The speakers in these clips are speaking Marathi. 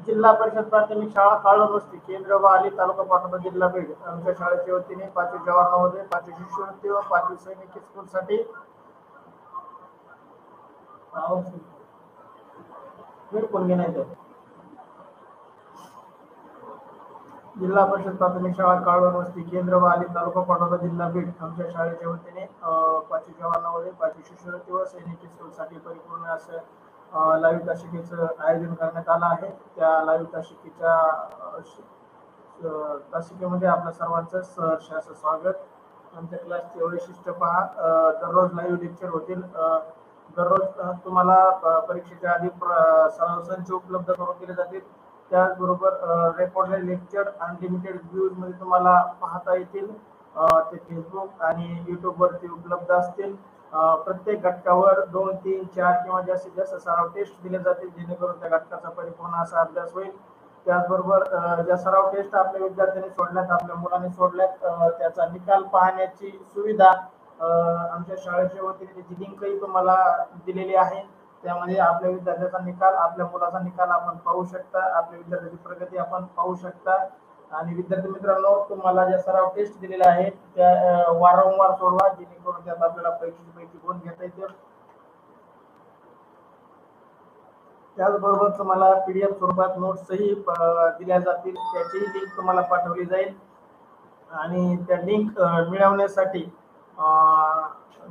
जिल्हा परिषद प्राथमिक शाळा काळवस्ती केंद्र वाली तालुका पाटोदा जिल्हा बीड आमच्या शाळेच्या वतीने 5वी जवाहर नवोदय 5वी शिष्यवृत्ती व 5वी सैनिक स्कूलसाठी बीड कोण घेण्यात जिल्हा परिषद प्राथमिक शाळा काळवस्ती केंद्र वाली तालुका पाटोदा जिल्हा बीड आमच्या शाळेच्या वतीने 5वी जवाहर नवोदय 5वी शिष्यवृत्ती व सैनिक स्कूलसाठी परिपूर्ण असं लाईव्ह तासिकेचं आयोजन करण्यात आलं आहे. त्या लाईव्ह तासिकेच्या तासिकेमध्ये आपल्या सर्वांचं सहर्ष असं स्वागत. आमच्या क्लासचे वैशिष्ट्य पहा, दररोज लाईव्ह लेक्चर होतील. दररोज तुम्हाला परीक्षेच्या आधी सराव संच उपलब्ध करून दिले जातील. त्याचबरोबर रेकॉर्डेड लेक्चर अनलिमिटेड व्ह्यूज मध्ये तुम्हाला पाहता येतील. ते फेसबुक आणि यूट्यूबवरती उपलब्ध असतील. प्रत्येक घटकावर 2, 3, 4 किंवा जास्तीत जास्त सराव टेस्ट दिले जातील, जेणेकरून त्या घटकाचा परिपूर्ण असा अभ्यास होईल. त्याचबरोबर ज्या सराव टेस्ट आपल्या विद्यार्थ्यांनी सोडल्यात, आपल्या मुलांनी सोडल्यात, त्याचा निकाल पाहण्याची सुविधा आमच्या शाळेच्या वतीने त्याची लिंकही तुम्हाला दिलेली आहे. त्यामध्ये आपल्या विद्यार्थ्याचा निकाल, आपल्या मुलाचा निकाल आपण पाहू शकता, आपल्या विद्यार्थ्याची प्रगती आपण पाहू शकता. आणि विद्यार्थी मित्रांनो, तुम्हाला ज्या सराव टेस्ट दिलेल्या आहेत त्या वारंवार सोडवा, जेणेकरून त्यात आपल्याला पैकी गुण घेता येतील. त्याचबरोबर तुम्हाला PDF स्वरूपात नोट्सही दिल्या जातील, त्याचीही लिंक तुम्हाला पाठवली जाईल. आणि त्या लिंक मिळवण्यासाठी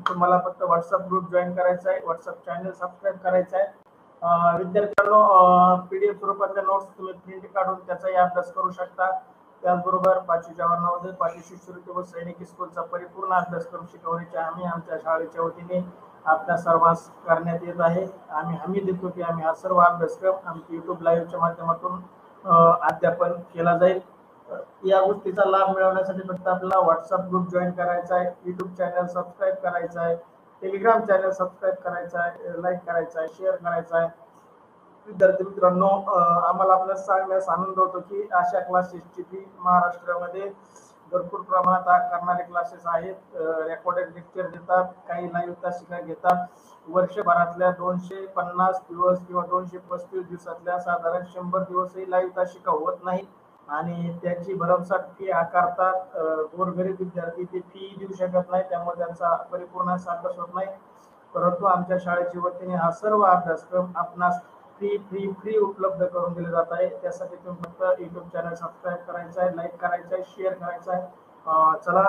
तुम्हाला फक्त व्हॉट्सअप ग्रुप जॉईन करायचा आहे, व्हॉट्सअप चॅनल सबस्क्राईब करायचा आहे. विद्यार्थ्यांनो, PDF स्वरूपातल्या नोट्स तुम्ही प्रिंट काढून त्याचाही अभ्यास करू शकता. त्याचबरोबर 5वी जवाहर नवोदय 5वी शिष्यवृत्ती व सैनिक स्कूलचा परिपूर्ण अभ्यास करून शिकवण्याचे आम्ही आमच्या शाळेच्या वतीने आपल्या सर्वांस करण्यात येत आहे. आम्ही हमी देतो की आम्ही हा सर्व अभ्यासक्रम आमच्या YouTube लाईव्हच्या माध्यमातून अध्यापन केला जाईल. या गोष्टीचा लाभ मिळवण्यासाठी फक्त आपल्याला व्हॉट्सअप ग्रुप जॉईन करायचा आहे, यूट्यूब चॅनल सबस्क्राईब करायचा आहे, टेलिग्राम चॅनल सबस्क्राईब करायचा आहे, लाईक करायचा आहे, शेअर करायचा आहे. विद्यार्थी मित्रांनो, आम्हाला आपल्याला सांगण्यास आनंद होतो की अशा क्लासेसची फी महाराष्ट्रामध्ये भरपूर प्रमाणात करणारे क्लासेस आहेत. रेकॉर्डेड लेक्चर देतात, काही लाईव्ह तासिका घेतात. वर्षभरातल्या 250 दिवस किंवा 235 दिवसातल्या साधारण 100 दिवसही लाईव्ह तासिका होत नाही आणि त्याची भरमसाठ फी आकारतात. गोरगरीब विद्यार्थी ते फी देऊ शकत नाही, त्यामुळे त्यांचा परिपूर्ण असा अभ्यास होत नाही. परंतु आमच्या शाळेच्या वतीने हा सर्व अभ्यासक्रम आपणास फ्री उपलब्ध करून दिले जात आहे. त्यासाठी तुम्ही फक्त यूट्यूब चॅनल सबस्क्राईब करायचा आहे, लाईक करायचा आहे, शेअर करायचा आहे. चला,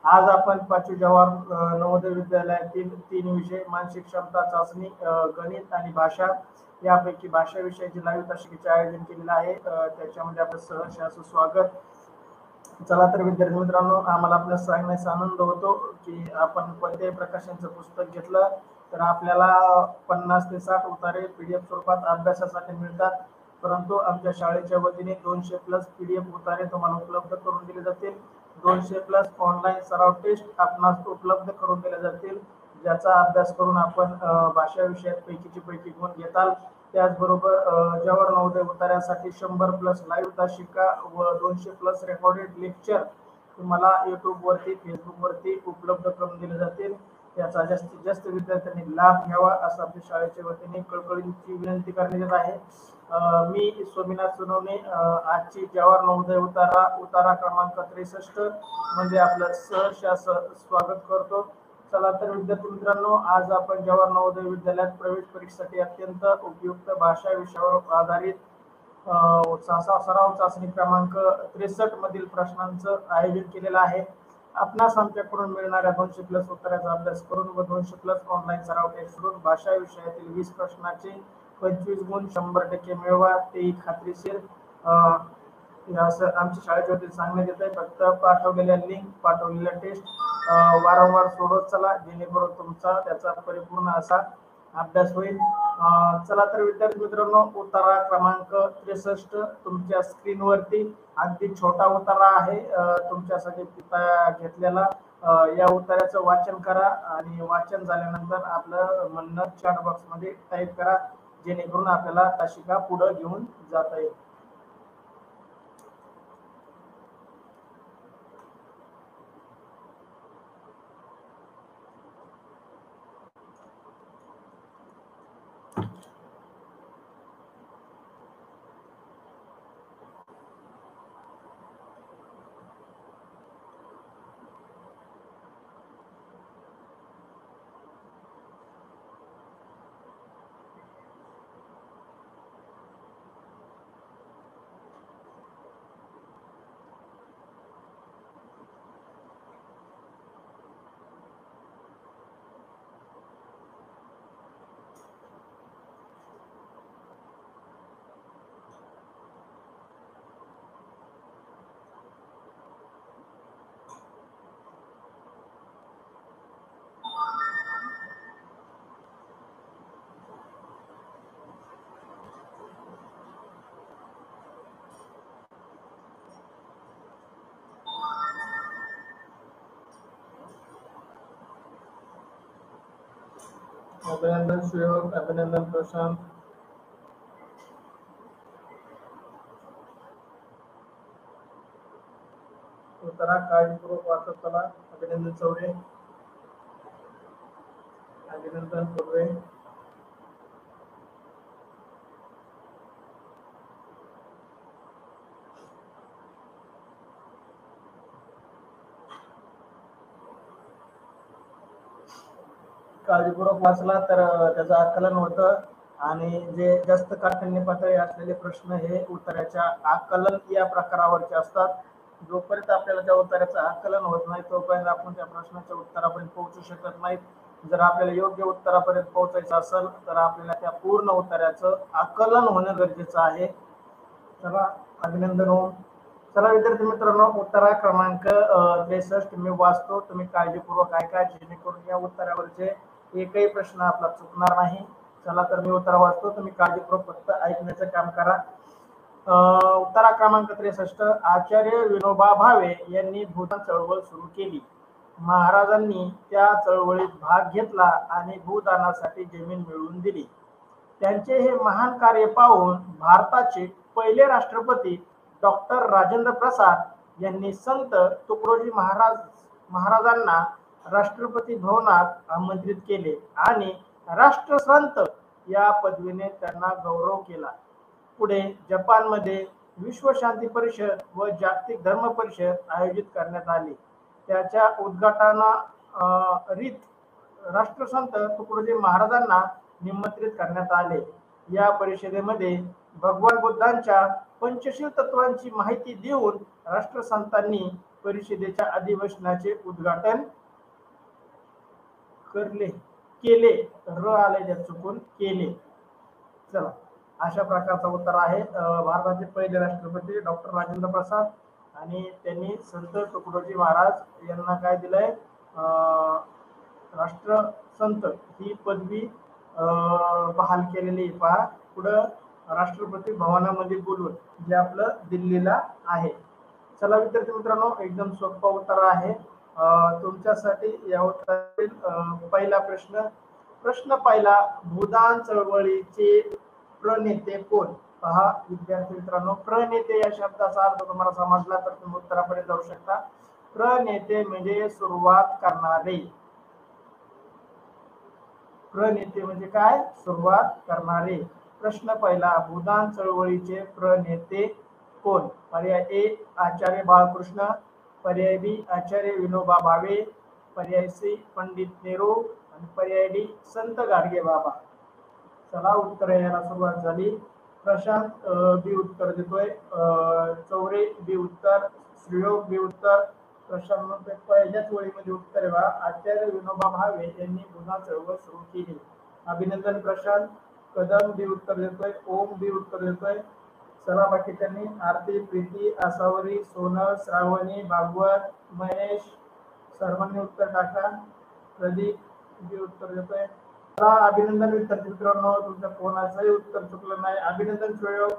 आज आपण 5वी जवाहर नवोदय विद्यालयातील 3 विषय मानसिक क्षमता चाचणी, गणित आणि भाषा यापैकी भाषा विषयाची लाईव्ह तासिकेचे आयोजन केलेलं आहे. त्याच्यामध्ये आपलं सहर्ष असं स्वागत. चला तर विद्यार्थी मित्रांनो, आम्हाला आपल्याला सांगण्याचा आनंद होतो की आपण कोणत्याही प्रकाशनचं पुस्तक घेतलं तर आपल्याला 50 ते 60 उतारे PDF स्वरूपात अभ्यासासाठी मिळतात. परंतु आमच्या शाळेच्या वतीने 200+ PDF उतारे तुम्हाला उपलब्ध करून दिले जातील. 200+ ऑनलाईन सराव टेस्ट आपणास उपलब्ध करून दिले जातील, ज्याचा अभ्यास करून आपण भाषा विषयात पैकी गुण घेताल. त्याचबरोबर जवाहर नवोदय उतार्यासाठी 100+ लाईव्ह तासिका व 200+ रेकॉर्डेड लेक्चर तुम्हाला यूट्यूबवरती, फेसबुकवरती उपलब्ध करून दिले जातील. याचा जास्तीत जास्त विद्यार्थ्यांनी लाभ घ्यावा असं आपल्या शाळेच्या वतीने कळकळीची विनंती करण्यात आहे. मी स्वामीनाथ सोनवणे आजची जवाहर नवोदय उतारा क्रमांक 63 म्हणजे आपलं सहर्ष असं स्वागत करतो. चला तर विद्यार्थी मित्रांनो, आज आपण जवाहर नवोदय विद्यालयात प्रवेश परीक्षेसाठी अत्यंत उपयुक्त भाषा विषयावर आधारित सराव चाचणी क्रमांक 63 मधील प्रश्नांचं आयोजन केलेलं आहे. आपणास आमच्याकडून मिळणाऱ्या 200+ उत्तराचा अभ्यास करून व 200+ ऑनलाईन सराव टेस्ट करून भाषा विषयातील 20 प्रश्नाचे 25 गुण 100% मिळवा, तेही खात्रीशीर. असं आमच्या शाळेच्या वतीने सांगण्यात येत आहे. फक्त पाठवलेल्या लिंक, पाठवलेल्या टेस्ट वारंवार सोडत चला, जेणेकरून तुमचा त्याचा परिपूर्ण असा अभ्यास होईल. चला तर विद्यार्थी मित्रांनो, उतारा क्रमांक 63 तुमच्या स्क्रीनवरती अगदी छोटा उतारा आहे तुमच्यासाठी घेतलेला. या उतार्याचं वाचन करा आणि वाचन झाल्यानंतर आपलं म्हणणं चॅट बॉक्स मध्ये टाईप करा, जेणेकरून आपल्याला तासिका पुढे घेऊन जाता येईल. अभिनंदन सुयोग, अभिनंदन प्रशांत. उत्तरा काळजीपूर्वक वाचत चला. अभिनंदन चौरे, अभिनंदन पूर्वे. काळजीपूर्वक वाचला तर त्याचं आकलन होतं आणि जे जास्त काठिण्य पातळी असलेले प्रश्न हे उत्तराच्या आकलन या प्रकारावरचे असतात. जोपर्यंत आपल्याला त्या उत्तराचं आकलन होत नाही तोपर्यंत आपण त्या प्रश्नाच्या उत्तरापर्यंत पोहोचू शकत नाही. जर आपल्याला योग्य उत्तरापर्यंत पोहोचायचं असेल तर आपल्याला त्या पूर्ण उत्तराचं आकलन होणं गरजेचं आहे. चला, अभिनंदन हो. चला विद्यार्थी मित्रांनो, उत्तरा क्रमांक 63 मी वाचतो, तुम्ही काळजीपूर्वक ऐका जेणेकरून या उत्तरावरचे एकही प्रश्न आपला चुकणार नाही. चला तर मी उत्तर वाचतो, तुम्ही काळजीपूर्वक फक्त ऐकण्याचं काम करा. उत्तरा क्रमांक 63, आचार्य विनोबा भावे यांनी भूदान चळवळ सुरू केली. महाराजांनी त्या चळवळीत भाग घेतला आणि भूदानासाठी जमीन मिळवून दिली. त्यांचे हे महान कार्य पाहून भारताचे पहिले राष्ट्रपती डॉक्टर राजेंद्र प्रसाद यांनी संत तुकडोजी महाराजांना राष्ट्रपती भवनात आमंत्रित केले आणि राष्ट्रसंत या पदवीने त्यांना गौरव केला. पुढे जपानमध्ये विश्व शांती परिषद व जागतिक धर्म परिषद आयोजित करण्यात आली. त्याच्या उद्घाटना रीत राष्ट्रसंत तुकडोजी महाराजांना निमंत्रित करण्यात आले. या परिषदेमध्ये भगवान बुद्धांच्या पंचशील तत्वांची माहिती देऊन राष्ट्रसंतांनी परिषदेच्या अधिवेशनाचे उद्घाटन केले. र आले ज्या चुकून केले. चला, अशा प्रकारचा उत्तर आहे. भारताचे पहिले राष्ट्रपती डॉक्टर राजेंद्र प्रसाद आणि त्यांनी संत तुकडोजी महाराज यांना काय दिलंय, राष्ट्रसंत ही पदवी बहाल केलेली. पहा पुढं राष्ट्रपती भवनामध्ये बोलून, जे आपलं दिल्लीला आहे. चला विद्यार्थी मित्रांनो, एकदम सोपा उत्तर आहे तुमच्यासाठी. या उत्तरातील पहिला प्रश्न पहिला, भूदान चळवळीचे प्रणेते कोण? पहा विद्यार्थी मित्रांनो, प्रणेते या शब्दाचा अर्थ तुम्हाला समजला तर तुम्ही उत्तरापर्यंत जाऊ शकता. प्रणेते म्हणजे सुरुवात करणारे. प्रणेते म्हणजे काय? सुरुवात करणारे. प्रश्न पहिला, भूदान चळवळीचे प्रणेते कोण? पर्याय ए आचार्य बाळकृष्ण, पर्याय बी आचार्य विनोबा भावे, पर्याय सी पंडित नेहरू आणि पर्याय डी संत गाडगे बाबा. चला, उत्तर यायला सुरुवात झाली. प्रशांत बी उत्तर देतोय, चौरे बी उत्तर, श्रीयोग बी उत्तर. प्रशांत पहिल्याच ओळीमध्ये उत्तर बा, आचार्य विनोबा भावे यांनी भूदान चळवळ सुरू केली. अभिनंदन प्रशांत. कदम बी उत्तर देतोय, ओम बी उत्तर देतोय. चला बाकीच्यांनी, आरती, प्रीती, आसावरी, सोनल, श्रावणी, भागवत, महेश सर्वांनी उत्तर टाका. प्रदीप बी उत्तर देतोय. अभिनंदन विद्यार्थी मित्रांनो, तुमच्या कोणाचंही उत्तर चुकलं नाही. अभिनंदन प्रयोग,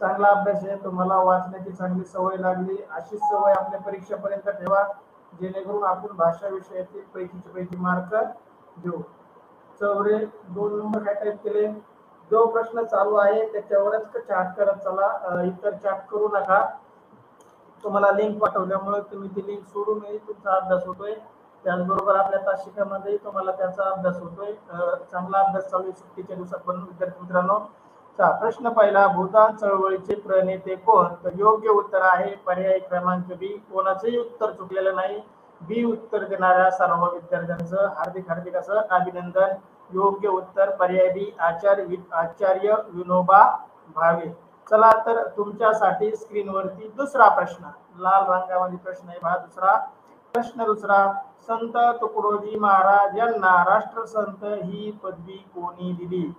चांगला अभ्यास आहे, तुम्हाला वाचण्याची चांगली सवय लागली. अशीच सवय आपल्या परीक्षेपर्यंत ठेवा जेणेकरून आपण भाषा विषयातील पैकीचे पैकी मार्क देऊ. चौरे 2 नंबर काय टाईप केले? जो प्रश्न चालू आहे त्याच्यावरच चार्ट करत चला, इतर चार्ट करू नका. तुम्हाला लिंक पाठवल्यामुळे तुम्ही ती लिंक सोडूनही तुमचा अभ्यास होतोय. त्याचबरोबर आपल्या तासिकामध्ये तुम्हाला त्याचा अभ्यास होतोय. चांगला अभ्यास चालू आहे सुट्टीच्या दिवसात पण विद्यार्थी मित्रांनो. प्रश्न पहिला, भूदान चळवळीचे प्रणेते कोण? तर योग्य उत्तर आहे पर्याय क्रमांक बी. कोणाचंही उत्तर चुकलेलं नाही. बी उत्तर देणाऱ्या सर्व विद्यार्थ्यांचं हार्दिक असं अभिनंदन. योग्य उत्तर पर्याय बी आचार्य विनोबा भावे. चला तर तुमच्यासाठी स्क्रीनवरती दुसरा प्रश्न, लाल रंगामध्ये प्रश्न आहे पहा. प्रश्न दुसरा, संत तुकडोजी महाराज यांना राष्ट्रसंत ही पदवी कोणी दिली?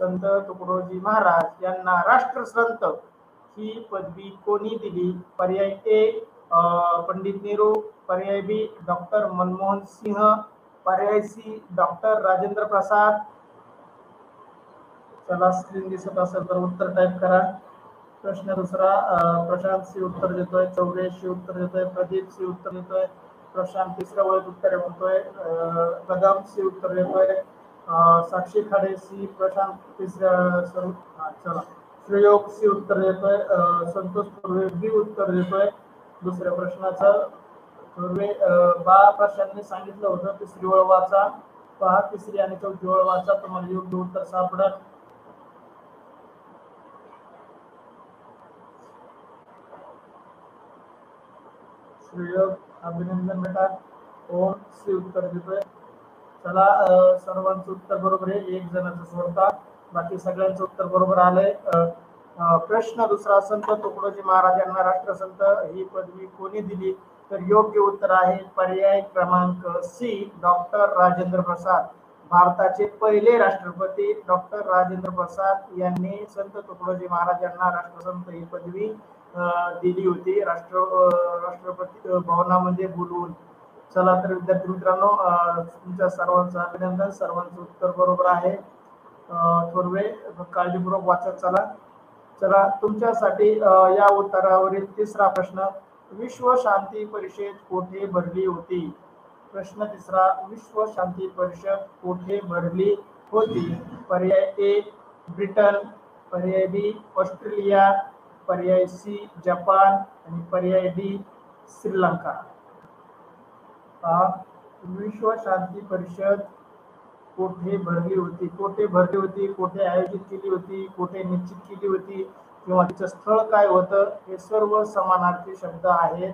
संत तुकडोजी महाराज यांना राष्ट्रसंत ही पदवी कोणी दिली? पर्याय ए पंडित नेहरू, पर्याय बी डॉक्टर मनमोहन सिंह, पर्याय सी डॉक्टर राजेंद्र प्रसाद. चला, स्क्रीन दिसत असेल तर उत्तर टाइप करा. प्रश्न दुसरा, प्रशांत सी उत्तर देतोय, चौरे सी उत्तर देतोय, प्रदीप सी उत्तर देतोय, प्रशांत तिसऱ्या वेळेत उत्तर म्हणतोय, कदम सी उत्तर देतोय, साक्षी खाडे सी, प्रशांत तिसऱ्या चला श्रेयोग सी उत्तर देतोय, संतोष पूर्वे बी उत्तर देतोय दुसऱ्या प्रश्नाचं. पूर्वे बा प्रशांतने सांगितलं होतं तिसरी ओळ वाचा, पहा तिसरी आणि चौथी ओळ वाचा, तुम्हाला योग्य उत्तर सापडत. श्रेयोग अभिनंदन बेटा. ओम सी उत्तर देतोय. चला सर्वांचं उत्तर बरोबर आहे, एक जणांचं सोडता बाकी सगळ्यांचं उत्तर बरोबर आलंय. प्रश्न दुसरा, संत तुकडोजी महाराजांना राष्ट्रसंत ही पदवी कोणी दिली? तर योग्य उत्तर आहे पर्याय क्रमांक सी, डॉक्टर राजेंद्र प्रसाद. भारताचे पहिले राष्ट्रपती डॉक्टर राजेंद्र प्रसाद यांनी संत तुकडोजी महाराजांना राष्ट्रसंत ही पदवी दिली होती, राष्ट्रपती भवनामध्ये बोलवून. चला तर विद्यार्थी मित्रांनो, तुमच्या सर्वांचं अभिनंदन, सर्वांचं उत्तर बरोबर आहे. थोरवे काळजीपूर्वक वाचत चला. चला तुमच्यासाठी या उत्तरावरील तिसरा प्रश्न, विश्व शांती परिषद कोठे भरली होती? प्रश्न तिसरा, विश्व शांती परिषद कोठे भरली होती? पर्याय ए ब्रिटन, पर्याय बी ऑस्ट्रेलिया, पर्याय सी जपान आणि पर्याय डी श्रीलंका. विश्व शांती परिषद कोठे भरली होती? कोठे भरली होती, कोठे आयोजित केली होती, कोठे निश्चित केली होती किंवा तिचं स्थळ काय होतं, हे सर्व समानार्थी शब्द आहेत.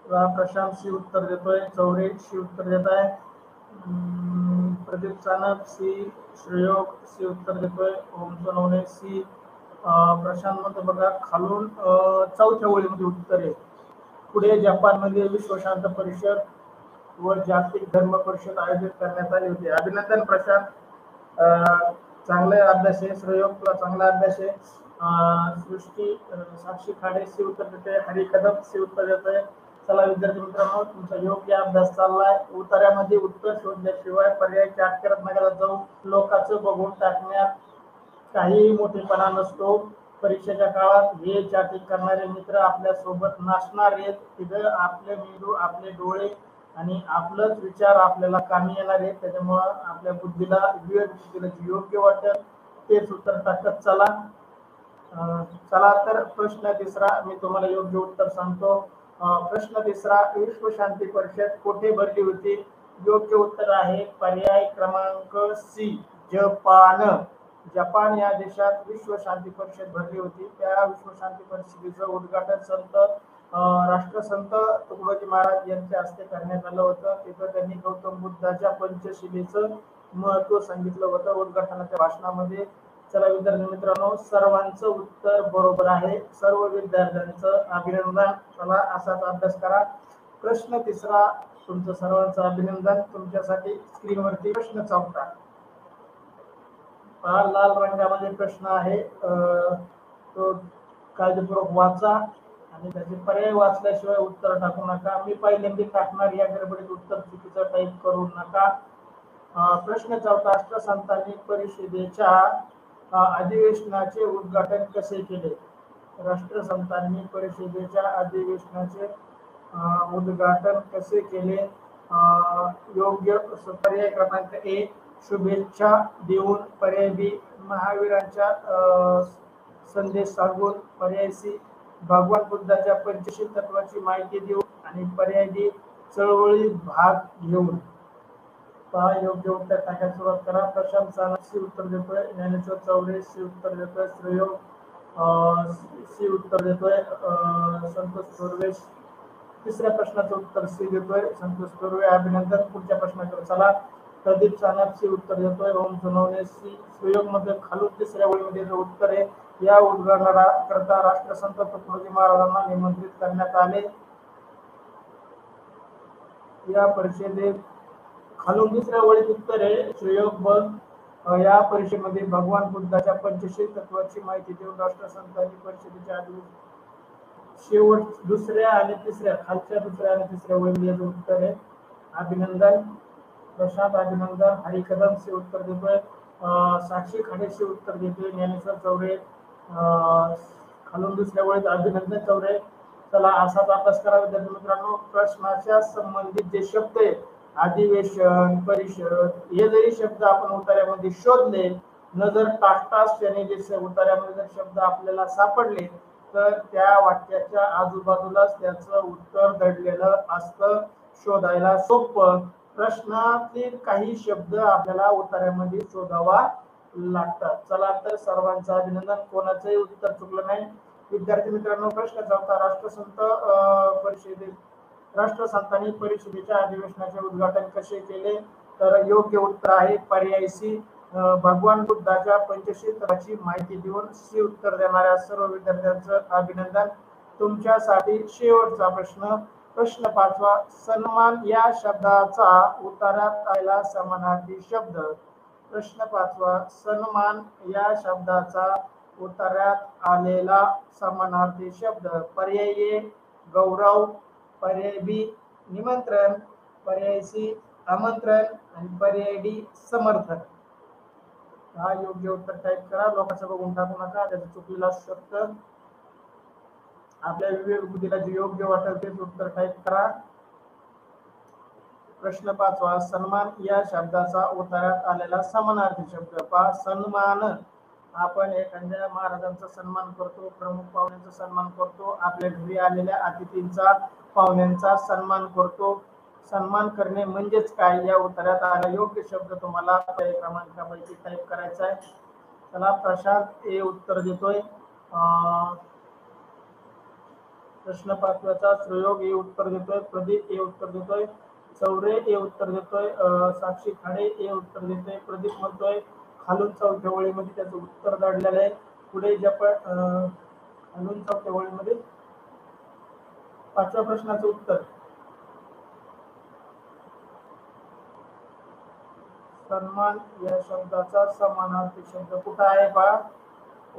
प्रशांत सी उत्तर देतोय, चौरे सी उत्तर देत आहे, प्रदीप चानक सी, श्रेयोग सी उत्तर देतोय, ओम सोनवणे सी. प्रशांत मध्ये बघा खालून चौथ्या ओळीमध्ये उत्तर आहे. पुढे जपानमध्ये विश्व शांत परिषद व जागतिक धर्म परिषद आयोजित करण्यात आली होती. अभिनंदन प्रशांत, चांगले अभ्यास आहे. श्रेयोग तुला चांगला अभ्यास आहे. सृष्टी साक्षी खाडे सी उत्तर देते, हरी कदम सी उत्तर देते. चला विद्यार्थी मित्रांनो, तुमचा योग्य अभ्यास चाललाय. उत्तरामध्ये उत्तर शोधल्याशिवाय पर्याय चाट करत नका जाऊ. लोकांचं बघून टाकण्यात काही मोठेपणा नसतो. परीक्षेच्या काळात हे चॅटिंग करणारे मित्र आपल्या सोबत नसणार आहेत. तिथं आपले मेंदू, आपले डोळे आणि आपलंच विचार आपल्याला कामी येणार आहे. त्याच्यामुळं आपल्या बुद्धीला विवेक बुद्धीला योग्य वाटेल तेच उत्तर टाकत चला. चला तर प्रश्न तिसरा मी तुम्हाला योग्य उत्तर सांगतो. प्रश्न तिसरा, विश्व शांती परिषद कोठे भरली होती? योग्य उत्तर आहे पर्याय क्रमांक सी, जपान. जपान या देशात विश्व शांती परिषद भरली होती. त्या विश्व शांती परिषदेचं उद्घाटन राष्ट्रसंत तुकडोजी महाराज यांच्या हस्ते करण्यात आलं होतं. तिथं त्यांनी गौतम बुद्धाच्या पंचशिलेचं महत्व सांगितलं होतं उद्घाटनाच्या भाषणामध्ये. चला विद्यार्थी मित्रांनो, सर्वांचं उत्तर बरोबर आहे, सर्व विद्यार्थ्यांचं अभिनंदन. चला असाच अभ्यास करा. प्रश्न तिसरा, तुमचं सर्वांचं अभिनंदन. तुमच्यासाठी स्क्रीनवरती प्रश्न चौथा, लाल रंगामध्ये प्रश्न आहे, तो काळजीपूर्वक वाचा आणि त्याचे पर्याय वाचल्याशिवाय उत्तर टाकू नका. मी पहिल्यांदा टाकणार, या गडबडीत उत्तर चुकीचं टाईप करू नका. प्रश्न चौथा, राष्ट्रसंतांनी परिषदेच्या अधिवेशनाचे उद्घाटन कसे केले? राष्ट्रसंतांनी परिषदेच्या अधिवेशनाचे उद्घाटन कसे केले? योग्य पर्याय क्रमांक ए, शुभेच्छा देऊन, पर्याय बी महावीरांच्या संदेश सांगून, पर्याय सी भगवान बुद्धाच्या पंचशील तत्वाची माहिती देऊन आणि पर्याय डी चळवळीत भाग घेऊन. पहा योग्य उत्तर टाकायला सुरुवात करा. प्रशांत सानप सी उत्तर देतोय, ज्ञानेश्वर चौरे सी उत्तर देतोय, श्रेयोग सी उत्तर देतोय, संतोष थोरवे तिसऱ्या प्रश्नाचं उत्तर सी देतोय, संतोष थोरवे अभिनंदन. पुढच्या प्रश्नाकडे चला. प्रदीप सानप सी उत्तर देतोय, ओम सोनवणे सी. श्रेयोग मध्ये खालून तिसऱ्या ओळीमध्ये जो उत्तर आहे, या उद्घाटनाकरता राष्ट्रसंत तुकडोजी महाराजांना निमंत्रित करण्यात आले. या परिषदेत खालून दुसऱ्या ओळीत उत्तर आहे श्रेयोग बघ, या परिषदेमध्ये भगवान बुद्धाच्या पंचशील तत्वाची माहिती देऊन राष्ट्रसंतांनी परिषदेच्या शेवट दुसऱ्या आणि तिसऱ्या खालच्या दुसऱ्या आणि तिसऱ्या ओळीमध्ये उत्तर आहे. अभिनंदन प्रशांत, अभिनंदन. हरी कदम से उत्तर देतोय, साक्षी खाडे से उत्तर देतोय, ज्ञानेश्वर चौरे खालून दुसऱ्या ओळीत अभिनंदन चौरे. चला असाच अभ्यास करा विद्यार्थी मित्रांनो. प्रश्नाच्या संबंधित जे शब्द आहेत अधिवेशन, परिषद हे जरी शब्द आपण उतार्यामध्ये शोधले, नजर टाकताच त्याने जे उतार्यामध्ये जर शब्द आपल्याला सापडले तर त्या वाक्याच्या आजूबाजूलाच त्याचं उत्तर दडलेलं असतं, शोधायला सोपं. प्रश्नातील काही शब्द आपल्याला उतार्यामध्ये शोधावा लागतात. चला तर सर्वांचं अभिनंदन, कोणाचंही उत्तर चुकलं नाही. विद्यार्थी मित्रांनो, प्रश्न चौथा, राष्ट्रसंतांनी परिषदेच्या अधिवेशनाचे उद्घाटन कसे केले? तर योग्य उत्तर आहे पर्याय सी, भगवान बुद्धाच्या पंचशीलाची माहिती देऊन. सी उत्तर देणाऱ्या सर्व विद्यार्थ्यांचं अभिनंदन. तुमच्यासाठी शेवटचा प्रश्न, प्रश्न 5वा, सन्मान या शब्दाचा उतार्यात आलेला समानार्थी शब्द. प्रश्न 5वा, सन्मान या शब्दाचा उतार्यात आलेला समानार्थी शब्द. पर्याय ए गौरव, पर्याय बी निमंत्रण, पर्याय सी आमंत्रण आणि पर्याय डी समर्थन. हा योग्य उत्तर टाईप करा, लोकांचं बघून टाकू नका, त्याचं चुकलेलं असू शकतं. आपल्या विवेक बुद्धीला जे योग्य वाटेल तेच उत्तर टाईप करा. प्रश्न 5वा, सन्मान या शब्दाचा उतार्यात आलेला समानार्थी शब्द. पहा, सन्मान, आपण एखाद्या महाराजांचा सन्मान करतो, प्रमुख पाहुण्यांचा सन्मान करतो, आपल्या घरी आलेल्या अतिथींचा, पाहुण्यांचा सन्मान करतो. सन्मान करणे म्हणजेच काय, या उतार्यात आलेला योग्य शब्द तुम्हाला क्रमांकापैकी टाईप करायचा आहे. चला, प्रशांत ए उत्तर देतोय, प्रश्न 5चा प्रयोग ए उत्तर देतोय, प्रदीप ए उत्तर देतोय, चौरे ए उत्तर देतोय, साक्षी खाडे ए उत्तर देतोय. प्रदीप म्हणतोय खालून चौथ्या ओळीमध्ये त्याचं उत्तर दडलेलं आहे. पुढे जप खालून चौथ्या ओळीमध्ये 5व्या प्रश्नाचं उत्तर, सन्मान या शब्दाचा समानार्थी शब्द कुठं आहे पहा.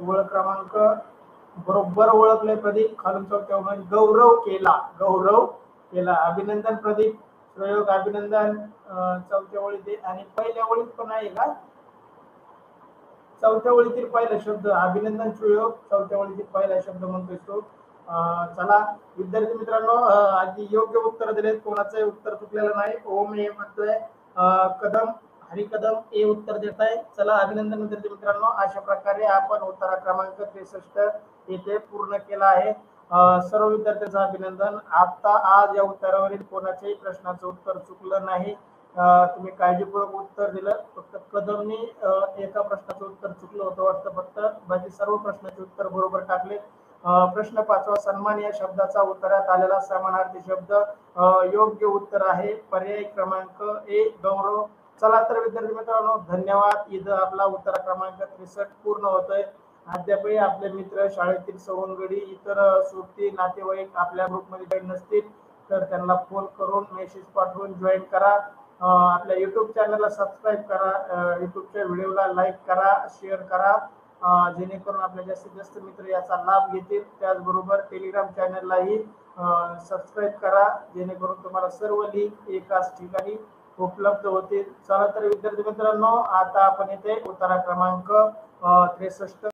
ओळ क्रमांक बरोबर ओळखले प्रदीप, खालून चौथ्या ओळीमध्ये गौरव केला, गौरव केला. अभिनंदन प्रदीप, प्रयोग अभिनंदन. चौथ्या ओळीत आणि पहिल्या ओळीत पण आहे का, चौथ्या ओळीतील पहिला शब्द अभिनंदन, प्रयोग चौथ्या ओळीतील पहिला शब्द म्हणतोय तो. चला विद्यार्थी मित्रांनो, आधी योग्य उत्तर दिले, कोणाचं उत्तर चुकलेलं नाही. ओम ए म्हणतोय, कदम हरी कदम ए उत्तर देत आहे. चला अभिनंदन विद्यार्थी मित्रांनो, अशा प्रकारे आपण उत्तर क्रमांक 63 येथे पूर्ण केला आहे. सर्व विद्यार्थ्यांचं अभिनंदन. आता आज या उत्तरावरील कोणाच्याही प्रश्नाचं उत्तर चुकलं नाही, तुम्ही काळजीपूर्वक उत्तर दिलं. फक्त कदमने एका प्रश्नाचं उत्तर चुकलं होतं वाटतं, फक्त बाकी सर्व प्रश्नाचे उत्तर बरोबर टाकले. प्रश्न 5वा, सन्मान या शब्दाचा उतार्यात आलेला समानार्थी शब्द. योग्य उत्तर आहे पर्याय क्रमांक ए गौरव. चला तर विद्यार्थी मित्रांनो, धन्यवाद. इथं आपला उत्तर क्रमांक 63 पूर्ण होतोय. अद्यापही आपले मित्र शाळेतील सवंगडी, इतर सुट्टी नातेवाईक आपल्या ग्रुपमध्ये जॉईन नसतील तर त्यांना फोन करून मेसेज पाठवून जॉईन करा. आपल्या युट्यूब चॅनलला सबस्क्राईब करा, युट्यूबच्या व्हिडिओला लाईक करा, शेअर करा, जेणेकरून आपल्या जास्तीत जास्त मित्र याचा लाभ घेतील. त्याचबरोबर टेलिग्राम चॅनललाही सबस्क्राईब करा, जेणेकरून तुम्हाला सर्व लिंक एकाच ठिकाणी उपलब्ध होतील. चला तर विद्यार्थी मित्रांनो, आता आपण इथे उत्तर क्रमांक 63